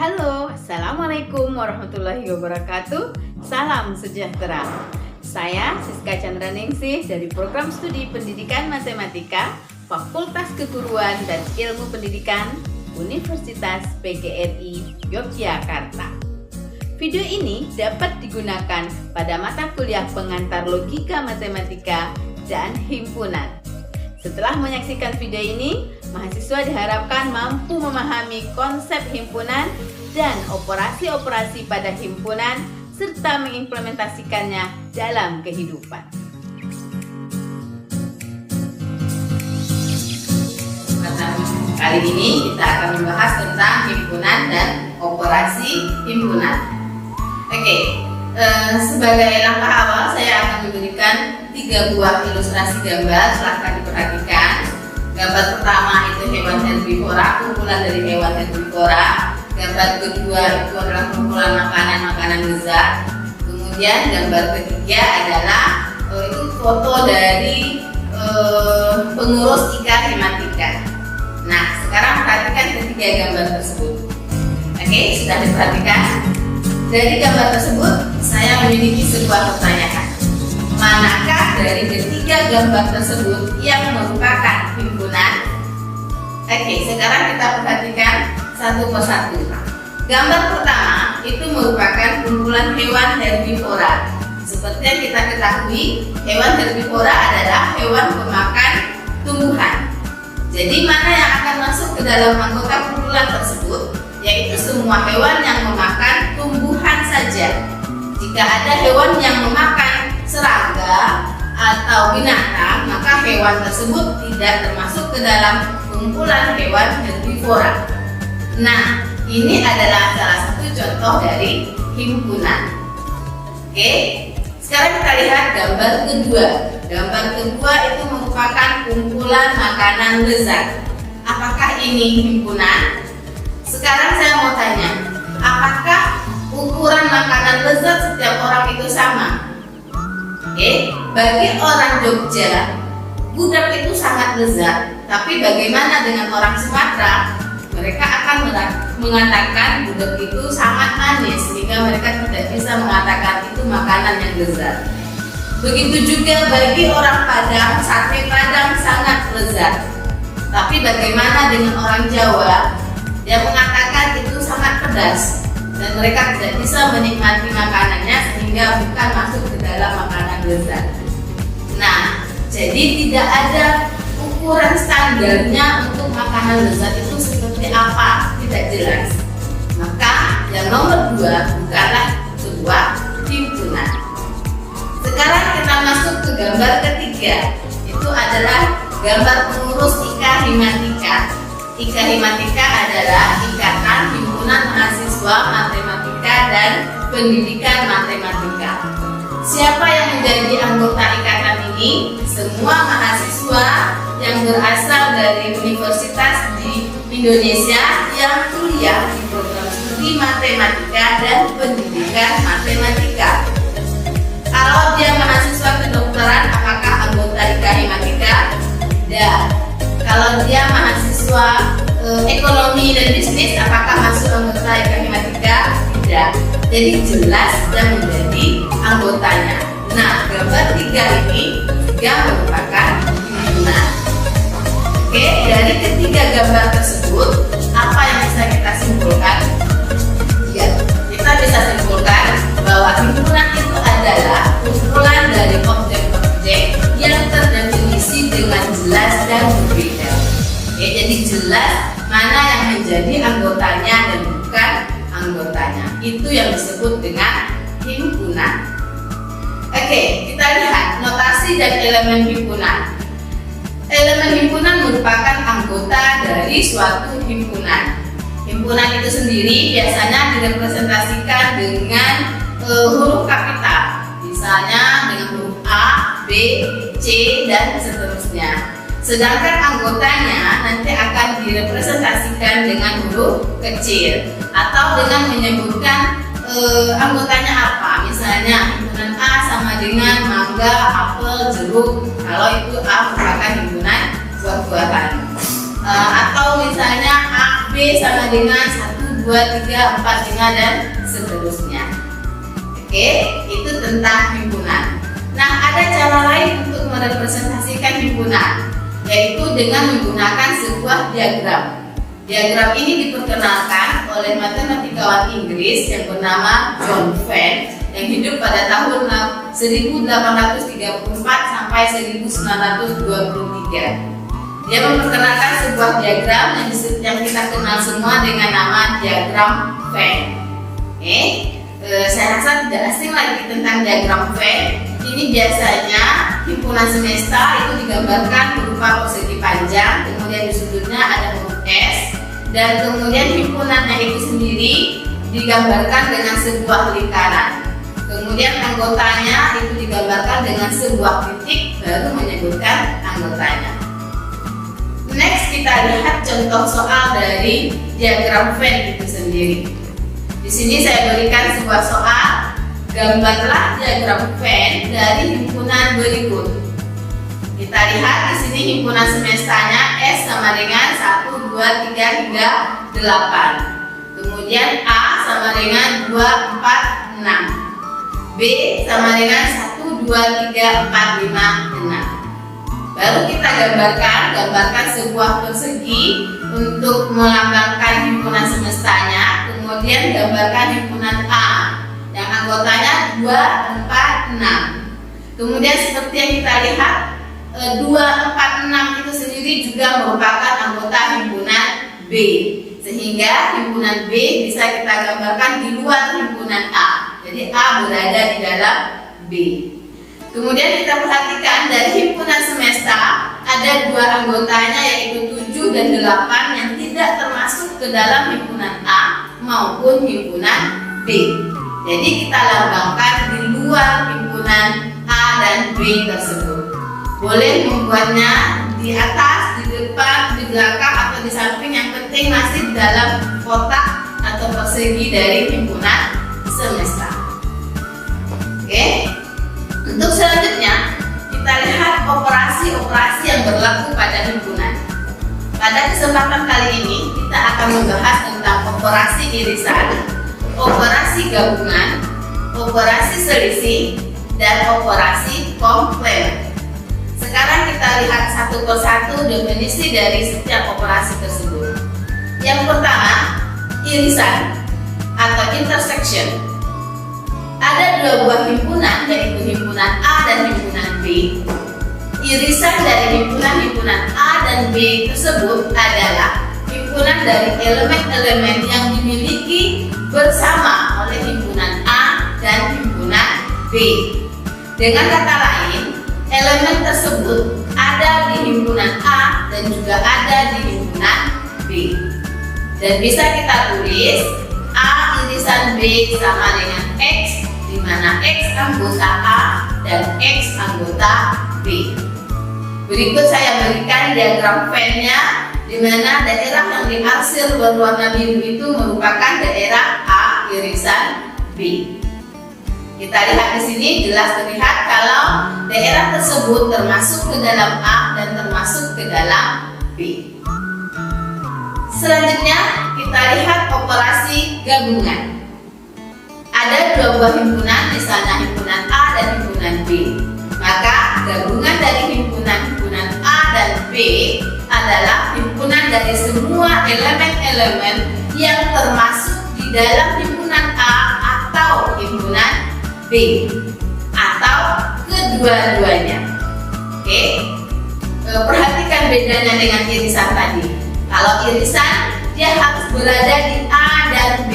Halo, Assalamualaikum warahmatullahi wabarakatuh. Salam sejahtera. Saya Siska Chandraningsih dari Program Studi Pendidikan Matematika Fakultas Keguruan dan Ilmu Pendidikan Universitas PGRI Yogyakarta. Video ini dapat digunakan pada mata kuliah pengantar logika matematika dan himpunan. Setelah menyaksikan video ini, mahasiswa diharapkan mampu memahami konsep himpunan dan operasi-operasi pada himpunan serta mengimplementasikannya dalam kehidupan. Kali ini kita akan membahas tentang himpunan dan operasi himpunan. Sebagai langkah awal saya akan memberikan 3 buah ilustrasi gambar, silahkan diperhatikan. Gambar pertama itu hewan herbivora, kumpulan dari hewan herbivora. Gambar kedua itu adalah kumpulan makanan-makanan lezat. Kemudian gambar ketiga adalah itu foto dari pengurus IKA Himatika. Nah, sekarang perhatikan ketiga gambar tersebut. Sudah diperhatikan? Dari gambar tersebut, saya memiliki sebuah pertanyaan. Manakah dari ketiga gambar tersebut yang merupakan himpunan? Sekarang kita perhatikan satu persatu. Gambar pertama itu merupakan kumpulan hewan herbivora. Seperti yang kita ketahui, hewan herbivora adalah hewan pemakan tumbuhan. Jadi mana yang akan masuk ke dalam anggota kumpulan tersebut? Yaitu semua hewan yang memakan tumbuhan saja. Jika ada hewan yang memakan serangga atau binatang, maka hewan tersebut tidak termasuk ke dalam kumpulan hewan herbivora. Nah, ini adalah salah satu contoh dari himpunan. Sekarang kita lihat gambar kedua. Gambar kedua itu merupakan kumpulan makanan lezat. Apakah ini himpunan? Sekarang saya mau tanya, apakah ukuran makanan lezat setiap orang itu sama? Bagi orang Jogja, gudeg itu sangat lezat. Tapi bagaimana dengan orang Sumatera? Mereka akan mengatakan gudeg itu sangat manis, sehingga mereka tidak bisa mengatakan itu makanan yang lezat. Begitu juga bagi orang Padang, sate Padang sangat lezat. Tapi bagaimana dengan orang Jawa? Dia mengatakan itu sangat pedas dan mereka tidak bisa menikmati makanannya sehingga bukan masuk ke dalam makanan lezat. Nah, jadi tidak ada ukuran standarnya untuk makanan lezat itu seperti apa, tidak jelas. Maka yang nomor 2 bukanlah sebuah himpunan. Sekarang kita masuk ke gambar ketiga. Itu adalah gambar pengurus IKA Himatika. IKA Himatika adalah Ikatan Himpunan Mahasiswa Matematika dan Pendidikan Matematika. Siapa yang menjadi anggota ikatan ini? Semua mahasiswa yang berasal dari universitas di Indonesia yang kuliah di program studi matematika dan pendidikan matematika. Kalau dia mahasiswa kedokteran, apakah anggota IKA Himatika? Tidak. Kalau dia mahasiswa ekonomi dan bisnis, apakah masuk anggota IKA Himatika? Tidak. Jadi jelas dia menjadi anggotanya. Nah, gambar 3 ini juga merupakan himpunan. Dari ketiga gambar tersebut, apa yang bisa kita simpulkan? Ya, kita bisa simpulkan bahwa himpunan itu adalah kumpulan dari objek-objek yang terdefinisi dengan jelas dan berbeda. Jadi jelas mana yang menjadi anggotanya dan bukan anggotanya. Itu yang disebut dengan himpunan. Kita lihat notasi dan elemen himpunan. Elemen himpunan merupakan anggota dari suatu himpunan. Himpunan itu sendiri biasanya direpresentasikan dengan huruf kapital. Misalnya dengan huruf A, B, C, dan seterusnya. Sedangkan anggotanya nanti akan direpresentasikan dengan huruf kecil atau dengan menyebutkan anggotanya apa. Misalnya himpunan A sama dengan mangga, apel, jeruk. Kalau itu A merupakan himpunan buah-buahan. Atau misalnya A, B sama dengan 1, 2, 3, 4, 5 dan seterusnya. Oke, itu tentang himpunan. Nah, ada cara lain untuk merepresentasikan himpunan, yaitu dengan menggunakan sebuah diagram. Diagram ini diperkenalkan oleh matematikawan Inggris yang bernama John Venn yang hidup pada tahun 1834 sampai 1923. Dia memperkenalkan sebuah diagram yang kita kenal semua dengan nama diagram Venn. Saya rasa tidak asing lagi tentang diagram Venn. Ini biasanya himpunan semesta itu digambarkan berupa persegi panjang, kemudian di sudutnya ada huruf S, dan kemudian himpunannya itu sendiri digambarkan dengan sebuah lingkaran. Kemudian anggotanya itu digambarkan dengan sebuah titik, baru menyebutkan anggotanya. Next, kita lihat contoh soal dari diagram Venn itu sendiri. Di sini saya berikan sebuah soal, gambarlah diagram Venn dari himpunan berikut. Kita lihat di sini himpunan semestanya S sama dengan 1, 2, 3 hingga 8. Kemudian A sama dengan 2, 4, 6. B sama dengan 1, 2, 3, 4, 5, 6. Baru kita gambarkan sebuah persegi untuk melambangkan himpunan semestanya. Kemudian gambarkan himpunan A yang anggotanya 2, 4, 6. Kemudian seperti yang kita lihat, 2, 4, 6 itu sendiri juga merupakan anggota himpunan B, sehingga himpunan B bisa kita gambarkan di luar himpunan A. Jadi A berada di dalam B. Kemudian kita perhatikan dari himpunan semesta ada 2 anggotanya, yaitu 7 dan 8 yang tidak termasuk ke dalam himpunan A maupun himpunan B. Jadi kita lambangkan di luar himpunan A dan B tersebut. Boleh membuatnya di atas, di depan, di belakang, atau di samping, yang penting masih di dalam kotak atau persegi dari himpunan semesta. Oke. Untuk selanjutnya, kita lihat operasi-operasi yang berlaku pada himpunan. Pada kesempatan kali ini, kita akan membahas tentang operasi irisan, operasi gabungan, operasi selisih, dan operasi komplement. Sekarang kita lihat satu persatu definisi dari setiap operasi tersebut. Yang pertama, irisan atau intersection. Ada 2 buah himpunan, yaitu himpunan A dan himpunan B. Irisan dari himpunan A dan B tersebut adalah himpunan dari elemen-elemen yang dimiliki bersama oleh himpunan A dan himpunan B. Dengan kata lain, elemen tersebut ada di himpunan A dan juga ada di himpunan B. Dan bisa kita tulis A irisan B sama dengan X, di mana X anggota A dan X anggota B. Berikut saya berikan diagram Venn-nya, di mana daerah yang diarsir berwarna biru itu merupakan daerah A irisan B. Kita lihat di sini jelas terlihat kalau daerah tersebut termasuk ke dalam A dan termasuk ke dalam B. Selanjutnya kita lihat operasi gabungan. Ada 2 buah himpunan, misalnya himpunan A dan himpunan B. Maka gabungan dari himpunan A dan B adalah himpunan dari semua elemen-elemen yang termasuk di dalam himpunan A atau himpunan B, atau kedua-duanya. Oke. Perhatikan bedanya dengan irisan tadi. Kalau irisan, dia harus berada di A dan B.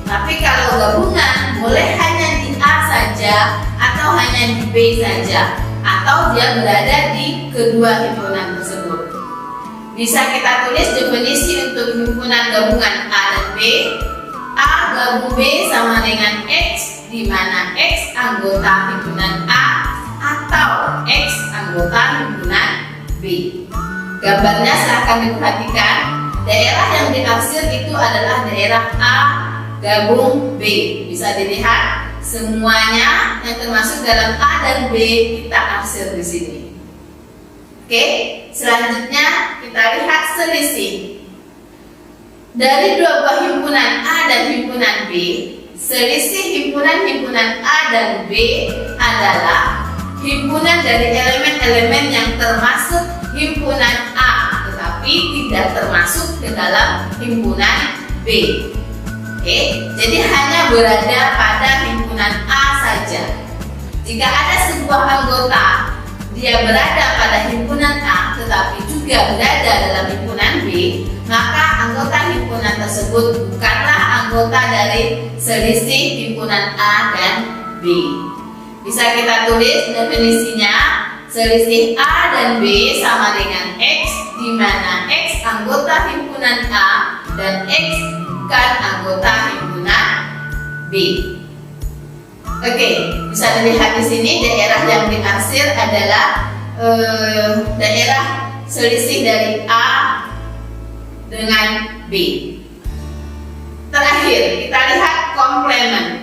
Tapi kalau gabungan, boleh hanya di A saja atau hanya di B saja, atau dia berada di kedua himpunan tersebut. Bisa kita tulis definisi untuk himpunan gabungan A dan B. A gabung B sama dengan X, di mana X anggota himpunan A atau X anggota himpunan B. Gambarnya silahkan diperhatikan. Daerah yang diarsir itu adalah daerah A gabung B. Bisa dilihat semuanya yang termasuk dalam A dan B kita arsir di sini. Oke, selanjutnya kita lihat selisih. dari dua buah himpunan A dan himpunan B, selisih himpunan A dan B adalah himpunan dari elemen-elemen yang termasuk himpunan A, tetapi tidak termasuk ke dalam himpunan B. Oke, jadi hanya berada pada himpunan A saja. Jika ada sebuah anggota dia berada pada himpunan A tetapi juga berada dalam himpunan B, maka anggota himpunan tersebut bukanlah anggota dari selisih himpunan A dan B. Bisa kita tulis definisinya, selisih A dan B sama dengan X, di mana X anggota himpunan A dan X bukan anggota himpunan B. Oke, bisa dilihat di sini daerah yang diarsir adalah daerah selisih dari A dengan B. Terakhir, kita lihat komplement.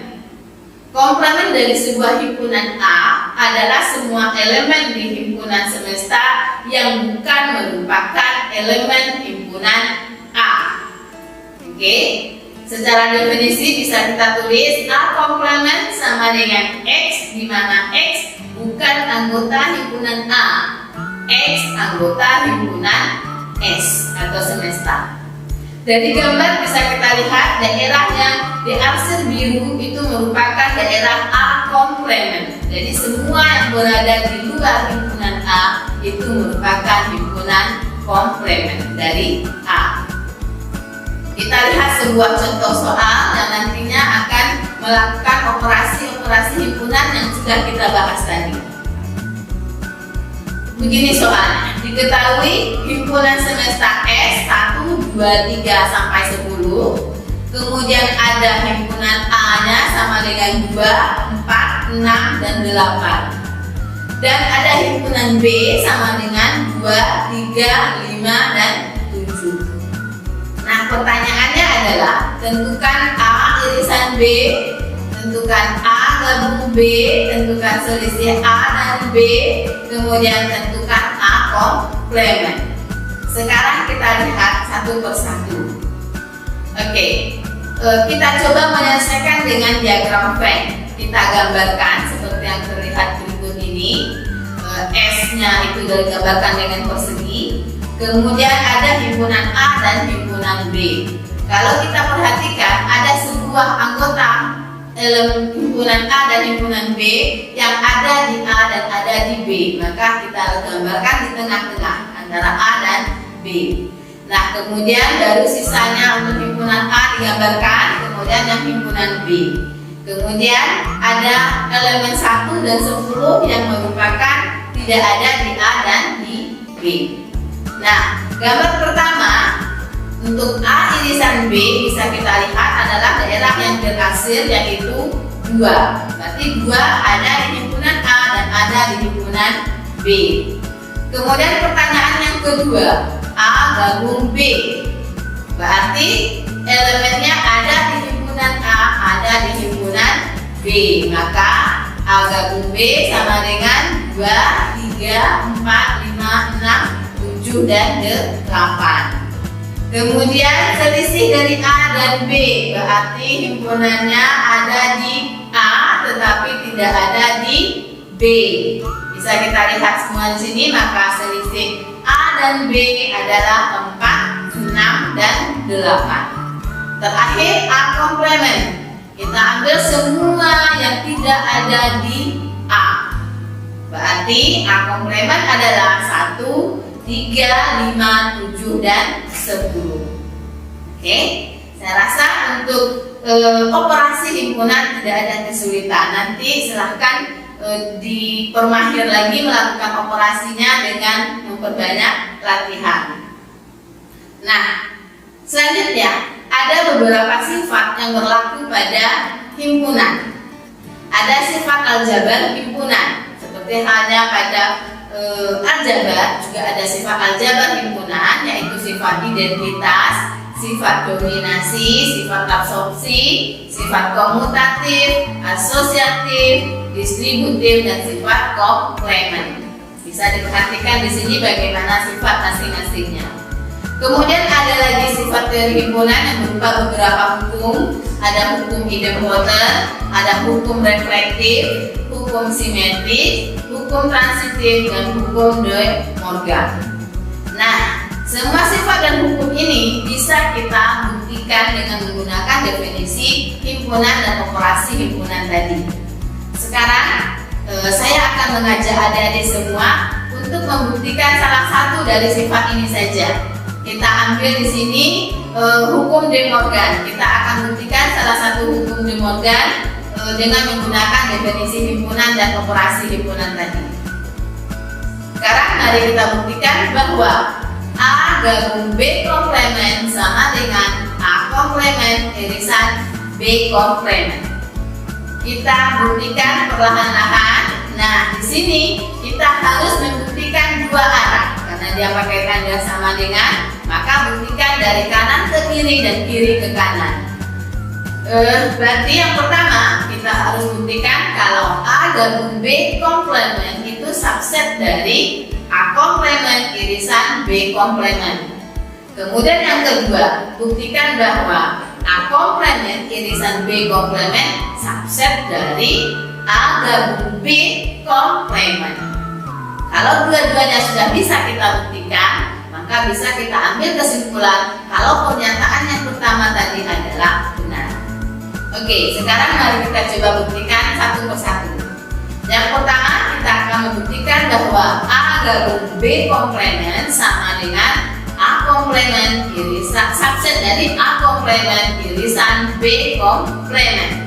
Komplement dari sebuah himpunan A adalah semua elemen di himpunan semesta yang bukan merupakan elemen himpunan A. Oke, secara definisi bisa kita tulis A komplement sama dengan X, di mana X bukan anggota himpunan A, X anggota himpunan S atau semesta. Dari gambar bisa kita lihat daerah yang diarsir biru itu merupakan daerah A komplement. Jadi semua yang berada di luar himpunan A itu merupakan himpunan komplement dari A. Kita lihat sebuah contoh soal yang nantinya akan melakukan operasi-operasi himpunan yang sudah kita bahas tadi. Begini soalnya, diketahui himpunan semesta S 1, 2, 3 sampai 10. Kemudian ada himpunan A-nya sama dengan 2, 4, 6, dan 8. Dan ada himpunan B sama dengan 2, 3, 5, dan 7. Nah, pertanyaannya adalah tentukan A irisan B, tentukan A gabung B, tentukan selisih A dan B, kemudian tentukan A komplement. Sekarang kita lihat satu persatu. Oke, kita coba menyelesaikan dengan diagram Venn. Kita gambarkan seperti yang terlihat berikut ini. S-nya itu digambarkan dengan persegi. Kemudian ada himpunan A dan himpunan B. Kalau kita perhatikan ada sebuah anggota elemen himpunan A dan himpunan B yang ada di A dan ada di B, maka kita gambarkan di tengah-tengah antara A dan B. Nah, kemudian dari sisanya untuk himpunan A digambarkan, kemudian yang himpunan B. Kemudian ada elemen 1 dan 10 yang merupakan tidak ada di A dan di B. Nah, gambar pertama untuk A irisan B bisa kita lihat adalah daerah yang terarsir yaitu 2. Berarti 2 ada di himpunan A dan ada di himpunan B. Kemudian pertanyaan yang kedua, A gabung B. Berarti elemennya ada di himpunan A, ada di himpunan B. Maka A gabung B sama dengan 2, 3, 4, 5, 6, 7, dan 8. Kemudian selisih dari A dan B, berarti himpunannya ada di A tetapi tidak ada di B. Bisa kita lihat semua di sini, maka selisih A dan B adalah 4, 6, dan 8. Terakhir A komplement. Kita ambil semua yang tidak ada di A. Berarti A komplement adalah 1, 3, 5, 7, dan 10. Oke, saya rasa untuk operasi himpunan tidak ada kesulitan. Nanti silahkan dipermahir lagi melakukan operasinya dengan memperbanyak latihan. Nah, selanjutnya ada beberapa sifat yang berlaku pada himpunan. Ada sifat aljabar himpunan, seperti halnya pada aljabar juga ada sifat aljabar himpunan, yaitu sifat identitas, sifat dominasi, sifat absorpsi, sifat komutatif, asosiatif, distributif, dan sifat komplement. Bisa diperhatikan di sini bagaimana sifat masing-masingnya. Kemudian ada lagi sifat dari himpunan yang berupa beberapa hukum. Ada hukum idempoten, ada hukum reflektif, hukum simetris, hukum transitif, dan hukum de Morgan. Nah, semua sifat dan hukum ini bisa kita buktikan dengan menggunakan definisi himpunan dan operasi himpunan tadi. Sekarang saya akan mengajak adik-adik semua untuk membuktikan salah satu dari sifat ini saja. Kita ambil di sini hukum de Morgan. Kita akan buktikan salah satu hukum de Morgan dengan menggunakan definisi himpunan dan operasi himpunan tadi. Sekarang mari kita buktikan bahwa A gabung B komplement sama dengan A komplement irisan B komplement. Kita buktikan perlahan-lahan. Nah, di sini kita harus membuktikan dua arah. Karena dia pakai tanda sama dengan, maka buktikan dari kanan ke kiri dan kiri ke kanan. Berarti yang pertama kita harus buktikan kalau A gabung B komplement itu subset dari A komplement irisan B komplement. Kemudian yang kedua, buktikan bahwa A komplement irisan B komplement subset dari A gabung B komplement. Kalau dua-duanya sudah bisa kita buktikan, maka bisa kita ambil kesimpulan kalau pernyataan yang pertama tadi adalah benar. Oke, sekarang mari kita coba buktikan satu persatu. Yang pertama, kita akan membuktikan bahwa A gabung B komplement sama dengan A komplement irisan subset dari A komplement irisan B komplement.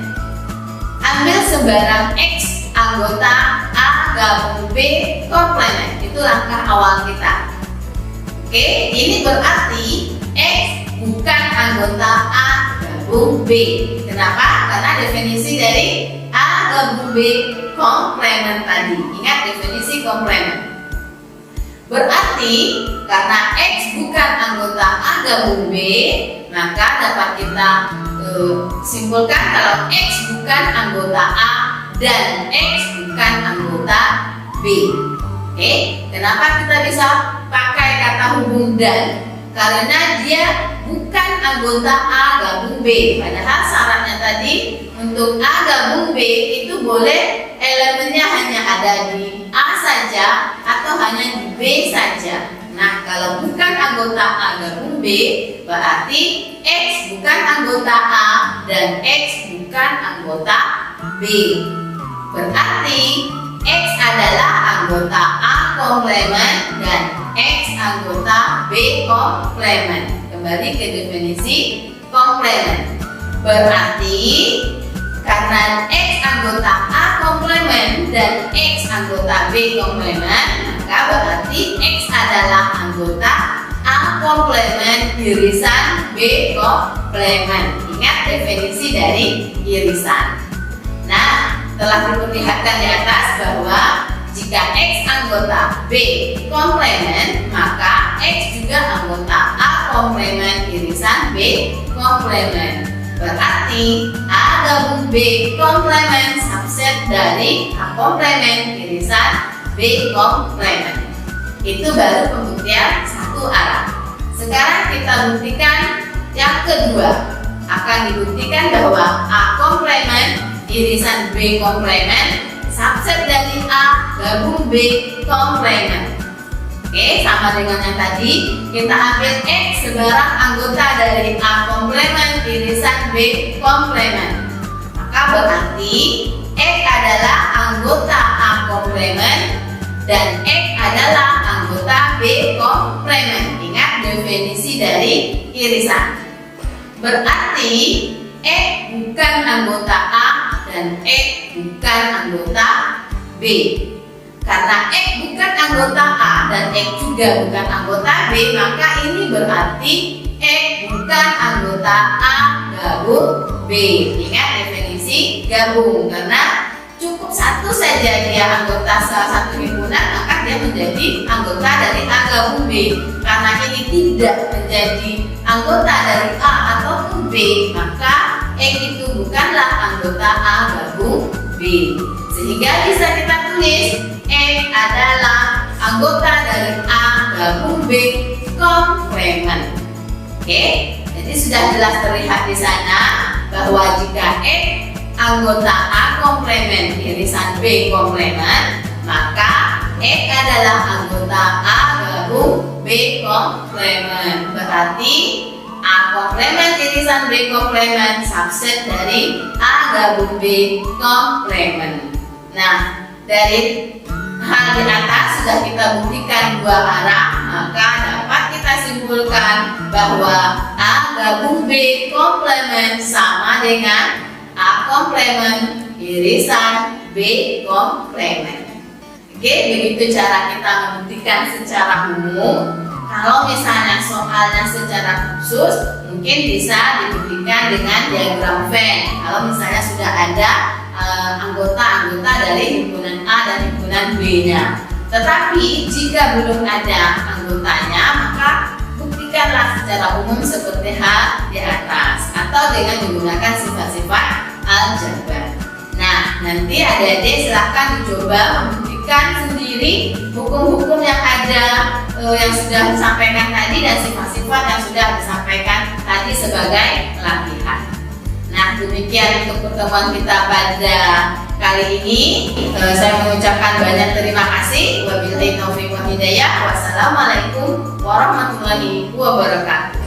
Ambil sebarang X anggota A gabung B komplement. Itu langkah awal kita. Oke, ini berarti X bukan anggota A gabung B. Kenapa? Karena definisi dari A gabung B komplement tadi. Ingat definisi komplement. Berarti karena X bukan anggota A gabung B, maka dapat kita simpulkan kalau X bukan anggota A dan X bukan anggota B. Oke, kenapa kita bisa pakai kata hubung dan? Karena dia bukan anggota A gabung B. Padahal syaratnya tadi untuk A gabung B itu boleh elemennya hanya ada di A saja atau hanya di B saja. Nah, kalau bukan anggota A gabung B, berarti X bukan anggota A dan X bukan anggota B. Berarti X adalah anggota A komplement dan X anggota B komplement. Kembali ke definisi komplement. Berarti karena X anggota A komplement dan X anggota B komplement, maka berarti X adalah anggota A komplement irisan B komplement. Ingat definisi dari irisan. Nah, telah diperlihatkan di atas bahwa jika X anggota B komplement, maka X juga anggota A komplement irisan B komplement. Berarti A gabung B komplement subset dari A komplement irisan B komplement. Itu baru pembuktian satu arah. Sekarang kita buktikan yang kedua. Akan dibuktikan bahwa A komplement irisan B komplement subset dari A gabung B komplement. Oke, sama dengan yang tadi, kita ambil X sebarang anggota dari A komplement irisan B komplement. Maka berarti X adalah anggota A komplement dan X adalah anggota B komplement. Ingat definisi dari irisan. Berarti X bukan anggota A dan X bukan anggota B. Karena X bukan anggota A dan X juga bukan anggota B, maka ini berarti X bukan anggota A gabung B. Ingat definisi gabung, karena cukup satu saja dia anggota salah satu himpunan, maka dia menjadi anggota dari A gabung B. Karena ini tidak menjadi anggota dari A ataupun B, maka X itu bukanlah anggota A gabung B. Sehingga bisa kita tulis X adalah anggota dari A gabung B komplement. Oke, jadi sudah jelas terlihat di sana bahwa jika anggota A komplement irisan B komplement, maka adalah anggota A gabung B komplement. Berarti A komplement irisan B komplement subset dari A gabung B komplement. Nah, dari hal di atas sudah kita buktikan dua arah, maka dapat kita simpulkan bahwa A gabung B komplement sama dengan A komplement irisan B komplement. Oke, begitu cara kita membuktikan secara umum. Kalau misalnya soalnya secara khusus, mungkin bisa dibuktikan dengan diagram Venn. Kalau misalnya sudah ada anggota-anggota dari himpunan A dan himpunan B-nya. Tetapi jika belum ada anggotanya, maka buktikanlah secara umum seperti hal di atas atau dengan menggunakan sifat-sifat aljabar. Nah, nanti adik-adik silahkan dicoba membuktikan sendiri hukum-hukum yang ada yang sudah disampaikan tadi dan sifat-sifat yang sudah disampaikan tadi sebagai latihan. Nah, demikian untuk pertemuan kita pada kali ini. Saya mengucapkan banyak terima kasih. Wabillahi taufiq wal hidayah. Wassalamualaikum warahmatullahi wabarakatuh.